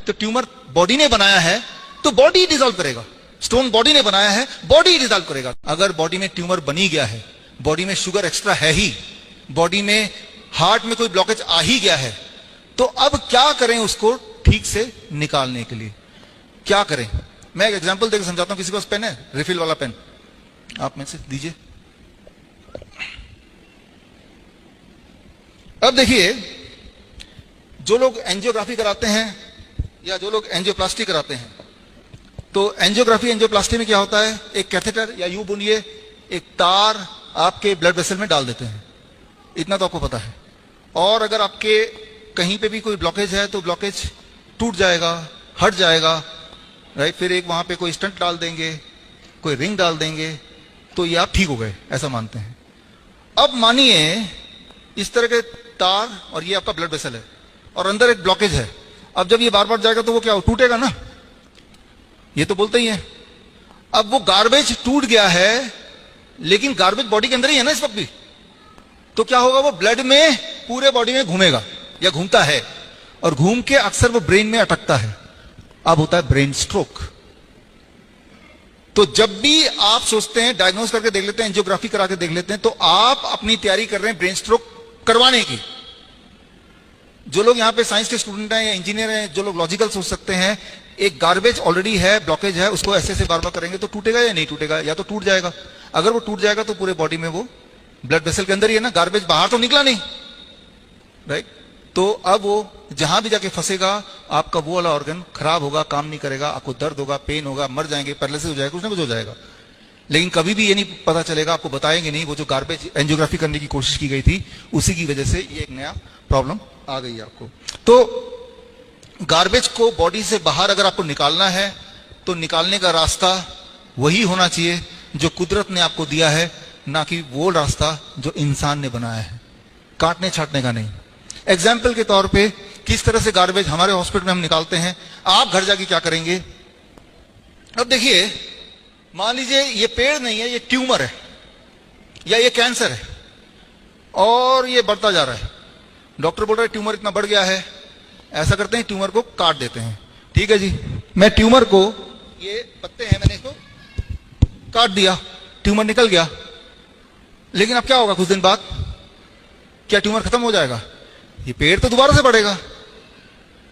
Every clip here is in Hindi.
तो ट्यूमर बॉडी ने बनाया है तो बॉडी डिसॉल्व करेगा। स्टोन बॉडी ने बनाया है, बॉडी डिसॉल्व करेगा। अगर बॉडी में ट्यूमर बनी गया है, बॉडी में शुगर एक्स्ट्रा है ही, बॉडी में हार्ट में कोई ब्लॉकेज आ ही गया है, तो अब क्या करें उसको ठीक से निकालने के लिए? क्या करें? मैं एक एग्जांपल देकर समझाता हूं। किसी के पास पेन है? रिफिल वाला पेन आप में से दीजिए। अब देखिए, जो लोग एंजियोग्राफी कराते हैं या जो लोग एंजियोप्लास्टी कराते हैं, तो एंजियोग्राफी एंजियोप्लास्टी में क्या होता है, एक कैथेटर या यूं बोलिए एक तार आपके ब्लड वेसल में डाल देते हैं, इतना तो आपको पता है। और अगर आपके कहीं पे भी कोई ब्लॉकेज है तो ब्लॉकेज टूट जाएगा, हट जाएगा, राइट। फिर एक वहां पे कोई स्टंट डाल देंगे, कोई रिंग डाल देंगे, तो ये आप ठीक हो गए, ऐसा मानते हैं। अब मानिए इस तरह के तार और ये आपका ब्लड वेसल है और अंदर एक ब्लॉकेज है। अब जब ये बार बार जाएगा तो वो क्या हो, टूटेगा ना, ये तो बोलते ही है। अब वो गार्बेज टूट गया है, लेकिन गार्बेज बॉडी के अंदर ही है ना इस वक्त भी, तो क्या होगा, वो ब्लड में पूरे बॉडी में घूमेगा या घूमता है, और घूम के अक्सर वो ब्रेन में अटकता है। अब होता है ब्रेन स्ट्रोक। तो जब भी आप सोचते हैं, डायग्नोज करके देख लेते हैं, एंजियोग्राफी करा के देख लेते हैं, तो आप अपनी तैयारी कर रहे हैं ब्रेन स्ट्रोक करवाने की। जो लोग यहां पे साइंस के स्टूडेंट हैं या इंजीनियर हैं, जो लोग लॉजिकल सोच सकते हैं, एक गार्बेज ऑलरेडी है, ब्लॉकेज है, उसको ऐसे ऐसे बार बार करेंगे तो टूटेगा या नहीं टूटेगा, या तो टूट जाएगा। अगर वो टूट जाएगा तो पूरे बॉडी में वो ब्लड वेसल के अंदर ही है ना, गार्बेज बाहर तो निकला नहीं, राइट। तो अब वो जहां भी जाके फंसेगा, आपका वो वाला ऑर्गन खराब होगा, काम नहीं करेगा, आपको दर्द होगा, पेन होगा, मर जाएंगे, पैरालिसिस हो जाएगा, कुछ ना कुछ हो जाएगा। लेकिन कभी भी ये नहीं पता चलेगा, आपको बताएंगे नहीं, वो जो गार्बेज एंजियोग्राफी करने की कोशिश की गई थी उसी की वजह से ये एक नया प्रॉब्लम आ गई है आपको। तो गार्बेज को बॉडी से बाहर अगर आपको निकालना है तो निकालने का रास्ता वही होना चाहिए जो कुदरत ने आपको दिया है, ना कि वो रास्ता जो इंसान ने बनाया है, काटने छाटने का नहीं। एग्जाम्पल के तौर पे किस तरह से गार्बेज हमारे हॉस्पिटल में हम निकालते हैं, आप घर जाके क्या करेंगे। अब देखिए, मान लीजिए ये पेड़ नहीं है, ये ट्यूमर है या ये कैंसर है और ये बढ़ता जा रहा है। डॉक्टर बोल रहा है ट्यूमर इतना बढ़ गया है, ऐसा करते हैं ट्यूमर को काट देते हैं। ठीक है जी, मैं ट्यूमर को, ये पत्ते हैं, मैंने इसको काट दिया, ट्यूमर निकल गया। लेकिन अब क्या होगा, कुछ दिन बाद क्या ट्यूमर खत्म हो जाएगा? ये पेड़ तो दोबारा से बढ़ेगा।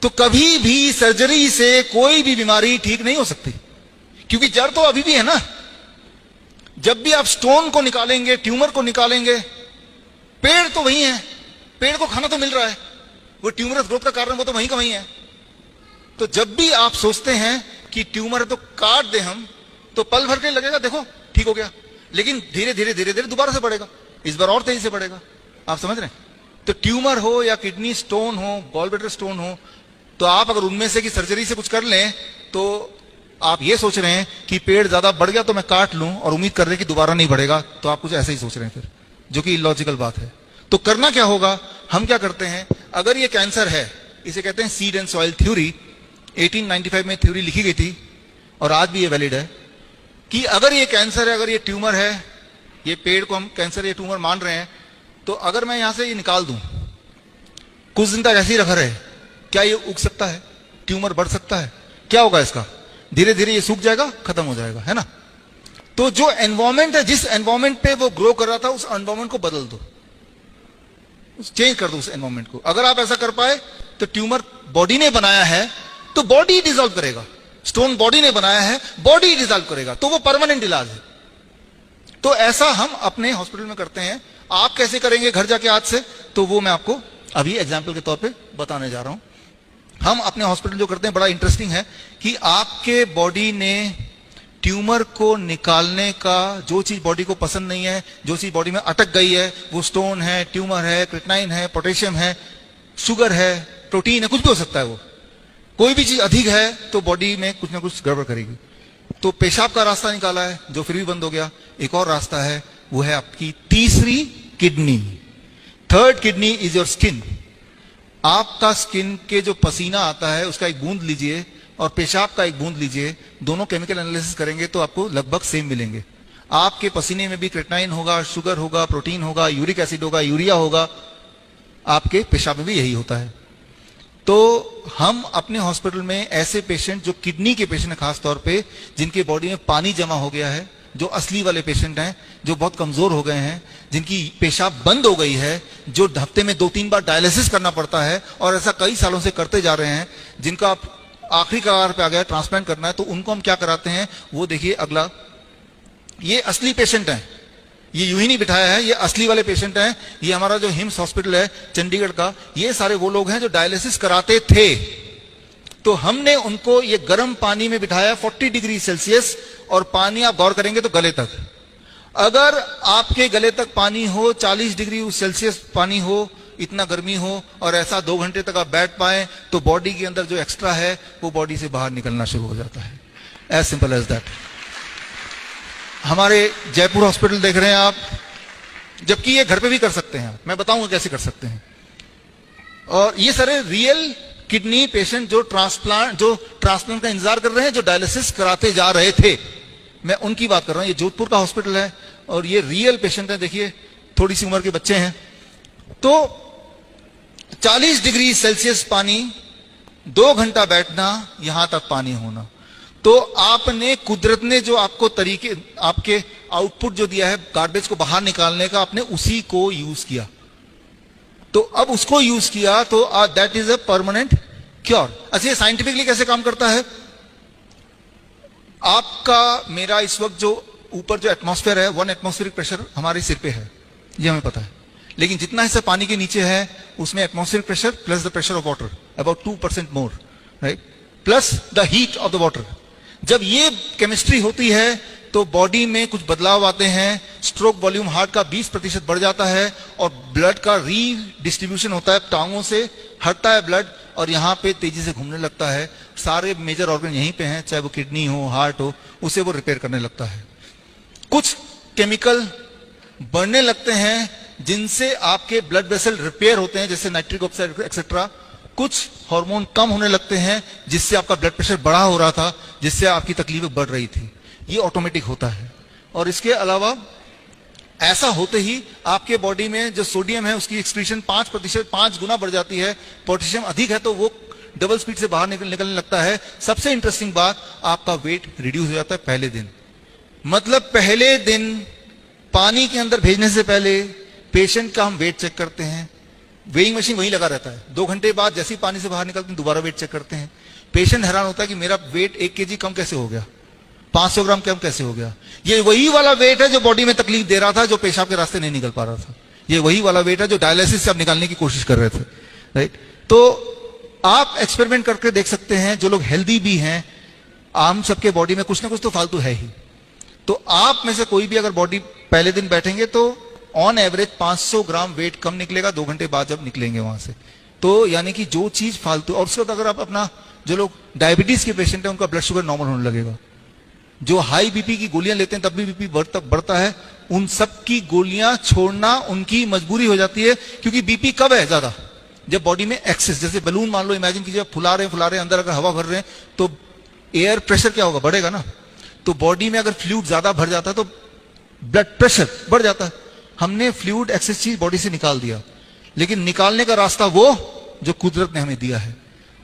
तो कभी भी सर्जरी से कोई भी बीमारी ठीक नहीं हो सकती, क्योंकि जड़ तो अभी भी है ना। जब भी आप स्टोन को निकालेंगे, ट्यूमर को निकालेंगे, पेड़ तो वही है, पेड़ को खाना तो मिल रहा है, वो ट्यूमरस ग्रोथ का कारण वो तो वहीं का वहीं है। तो जब भी आप सोचते हैं कि ट्यूमर है तो काट दे हम, तो पल भर के लगेगा देखो ठीक हो गया, लेकिन धीरे धीरे धीरे धीरे दोबारा से बढ़ेगा, इस बार और तेजी से बढ़ेगा। आप समझ रहे हैं? तो ट्यूमर हो या किडनी स्टोन हो, गॉलब्लैडर स्टोन हो, तो आप अगर उनमें से की सर्जरी से कुछ कर लें तो आप ये सोच रहे हैं कि पेड़ ज्यादा बढ़ गया तो मैं काट लूं और उम्मीद कर रहे हैं कि दोबारा नहीं बढ़ेगा, तो आप कुछ ऐसे ही सोच रहे हैं फिर, जो कि इलॉजिकल बात है। तो करना क्या होगा, हम क्या करते हैं, अगर ये कैंसर है, इसे कहते हैं सीड एंड सॉइल थ्योरी, 1895 में थ्योरी लिखी गई थी और आज भी ये वैलिड है कि अगर ये कैंसर है, अगर ये ट्यूमर है, ये पेड़ को हम कैंसर या ट्यूमर मान रहे हैं, तो अगर मैं यहां से ये निकाल दूं, कुछ दिन तक ऐसे ही रख रहे, क्या ये उग सकता है? ट्यूमर बढ़ सकता है? क्या होगा इसका? धीरे धीरे ये सूख जाएगा, खत्म हो जाएगा, है ना। तो जो एनवायरमेंट है, जिस एनवायरमेंट पे वो ग्रो कर रहा था, उस एनवायरमेंट को बदल दो, चेंज कर दो उस एनवायरमेंट को। अगर आप ऐसा कर पाए तो ट्यूमर बॉडी ने बनाया है तो बॉडी डिसॉल्व करेगा, स्टोन बॉडी ने बनाया है, बॉडी डिसॉल्व करेगा, तो वो परमानेंट इलाज है। तो ऐसा हम अपने हॉस्पिटल में करते हैं। आप कैसे करेंगे घर जाके आज से, तो वो मैं आपको अभी एग्जाम्पल के तौर पे बताने जा रहा हूं। हम अपने हॉस्पिटल जो करते हैं बड़ा इंटरेस्टिंग है कि आपके बॉडी ने ट्यूमर को निकालने का, जो चीज बॉडी को पसंद नहीं है, जो चीज बॉडी में अटक गई है, वो स्टोन है, ट्यूमर है, क्रिएटिनिन है, पोटेशियम है, शुगर है, प्रोटीन है, कुछ भी हो सकता है। वो कोई भी चीज अधिक है तो बॉडी में कुछ ना कुछ गड़बड़ करेगी। तो पेशाब का रास्ता निकाला है जो फिर भी बंद हो गया। एक और रास्ता है, वो है आपकी तीसरी kidney. Third kidney is your skin. आपका स्किन के जो पसीना आता है उसका एक बूंद लीजिए और पेशाब का एक बूंद लीजिए, दोनों केमिकल एनालिसिस करेंगे तो आपको लगभग सेम मिलेंगे। आपके पसीने में भी क्रिएटिनिन होगा, शुगर होगा, प्रोटीन होगा, यूरिक एसिड होगा, यूरिया होगा, आपके पेशाब में भी यही होता है। तो हम अपने हॉस्पिटल में ऐसे पेशेंट जो किडनी के पेशेंट हैं खास तौर पे, जिनके बॉडी में पानी जमा हो गया है, जो असली वाले पेशेंट हैं, जो बहुत कमजोर हो गए हैं, जिनकी पेशाब बंद हो गई है, जो हफ्ते में 2-3 बार डायलिसिस करना पड़ता है और ऐसा कई सालों से करते जा रहे हैं, जिनका आखिरी कगार पे आ गया ट्रांसप्लांट करना है, तो उनको हम क्या कराते हैं वो देखिए अगला। ये असली पेशेंट हैं, ये यूं ही नहीं बिठाया है, ये असली वाले पेशेंट हैं। ये हमारा जो हिम्स हॉस्पिटल है चंडीगढ़ का, ये सारे वो लोग हैं जो डायलिसिस कराते थे। तो हमने उनको ये गर्म पानी में बिठाया 40 डिग्री सेल्सियस, और पानी आप गौर करेंगे तो गले तक। अगर आपके गले तक पानी हो, 40 डिग्री सेल्सियस पानी हो, इतना गर्मी हो, और ऐसा 2 घंटे तक आप बैठ पाए, तो बॉडी के अंदर जो एक्स्ट्रा है वो बॉडी से बाहर निकलना शुरू हो जाता है। As simple as that. हमारे जयपुर हॉस्पिटल देख रहे हैं आप, जबकि ये घर पे भी कर सकते हैं, मैं बताऊंगा कैसे कर सकते हैं। और ये सारे रियल किडनी पेशेंट जो ट्रांसप्लांट का इंतजार कर रहे हैं, जो डायलिसिस कराते जा रहे थे, मैं उनकी बात कर रहा हूं। ये जोधपुर का हॉस्पिटल है और ये रियल पेशेंट है। देखिए थोड़ी सी उम्र के बच्चे हैं। तो 40 डिग्री सेल्सियस पानी, 2 घंटा बैठना, यहां तक पानी होना। तो आपने, कुदरत ने जो आपको तरीके, आपके आउटपुट जो दिया है गार्बेज को बाहर निकालने का, आपने उसी को यूज किया। तो अब उसको यूज किया तो that is a permanent cure. अच्छा, ये साइंटिफिकली कैसे काम करता है? आपका, मेरा इस वक्त जो ऊपर जो एटमॉस्फेयर है, 1 एटमॉस्फेरिक प्रेशर हमारे सिर पे है, ये हमें पता है। लेकिन जितना हिस्सा पानी के नीचे है उसमें atmospheric pressure plus the pressure of water about 2% more, right, plus the heat of the water. जब ये केमिस्ट्री होती है तो बॉडी में कुछ बदलाव आते हैं। स्ट्रोक वॉल्यूम हार्ट का 20% बढ़ जाता है और ब्लड का रीडिस्ट्रीब्यूशन होता है, टांगों से हटता है ब्लड और यहाँ पे तेजी से घूमने लगता है। सारे मेजर ऑर्गन यहीं पे हैं, चाहे वो किडनी हो, हार्ट हो, उसे वो रिपेयर करने लगता है। कुछ केमिकल बढ़ने लगते हैं जिनसे आपके ब्लड वेसल रिपेयर होते हैं, जैसे नाइट्रिक ऑक्साइड एक्सेट्रा। कुछ हार्मोन कम होने लगते हैं जिससे आपका ब्लड प्रेशर बढ़ा हो रहा था, जिससे आपकी तकलीफें बढ़ रही थी। ये ऑटोमेटिक होता है। और इसके अलावा ऐसा होते ही आपके बॉडी में जो सोडियम है उसकी एक्सक्रीशन 5%, 5 गुना बढ़ जाती है। पोटेशियम अधिक है तो वो डबल स्पीड से बाहर निकलने लगता है। सबसे इंटरेस्टिंग बात, आपका वेट रिड्यूस हो जाता है पहले दिन। मतलब पहले दिन पानी के अंदर भेजने से पहले पेशेंट का हम वेट चेक करते हैं। वेइंग मशीन वहीं लगा रहता है। 2 घंटे बाद जैसे ही पानी से बाहर निकलते हैं दोबारा वेट चेक करते हैं। पेशेंट हैरान होता है कि मेरा वेट 1 kg कम कैसे हो गया, 500 ग्राम कम कैसे हो गया। ये वही वाला वेट है जो बॉडी में तकलीफ दे रहा था, जो पेशाब के रास्ते नहीं निकल पा रहा था। ये वही वाला वेट है जो डायलिसिस से आप निकालने की कोशिश कर रहे थे, राइट। तो आप एक्सपेरिमेंट करके देख सकते हैं। जो लोग हेल्दी भी हैं, आम सबके बॉडी में कुछ ना कुछ तो फालतू है ही। तो आप में से कोई भी अगर बॉडी पहले दिन बैठेंगे तो ऑन एवरेज 500 ग्राम वेट कम निकलेगा 2 घंटे बाद जब निकलेंगे वहां से। तो यानी कि जो चीज फालतू, और उसके बाद अगर आप अपना, जो लोग डायबिटीज के पेशेंट है उनका ब्लड शुगर नॉर्मल होने लगेगा। जो हाई बीपी की गोलियां लेते हैं तब भी बीपी बढ़ता है, उन सब की गोलियां छोड़ना उनकी मजबूरी हो जाती है। क्योंकि बीपी कब है ज्यादा? जब बॉडी में एक्सेस, जैसे बलून मान लो, इमेजिन कीजिए फुला रहे अंदर अगर हवा भर रहे हैं तो एयर प्रेशर क्या होगा, बढ़ेगा ना। तो बॉडी में अगर फ्लूइड ज्यादा भर जाता है तो ब्लड प्रेशर बढ़ जाता है। हमने फ्लूइड एक्सेस चीज बॉडी से निकाल दिया, लेकिन निकालने का रास्ता वो जो कुदरत ने हमें दिया है,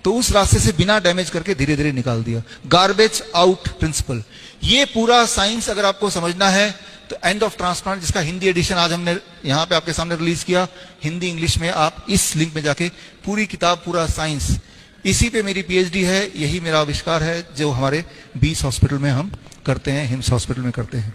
तो उस रास्ते से बिना डैमेज करके धीरे धीरे निकाल दिया। गार्बेज आउट प्रिंसिपल, ये पूरा साइंस अगर आपको समझना है तो एंड ऑफ ट्रांसप्लांट, जिसका हिंदी एडिशन आज हमने यहाँ पे आपके सामने रिलीज किया, हिंदी इंग्लिश में, आप इस लिंक में जाके पूरी किताब, पूरा साइंस, इसी पे मेरी पीएचडी है, यही मेरा आविष्कार है जो हमारे 20 हॉस्पिटल में हम करते हैं, हिम्स हॉस्पिटल में करते हैं।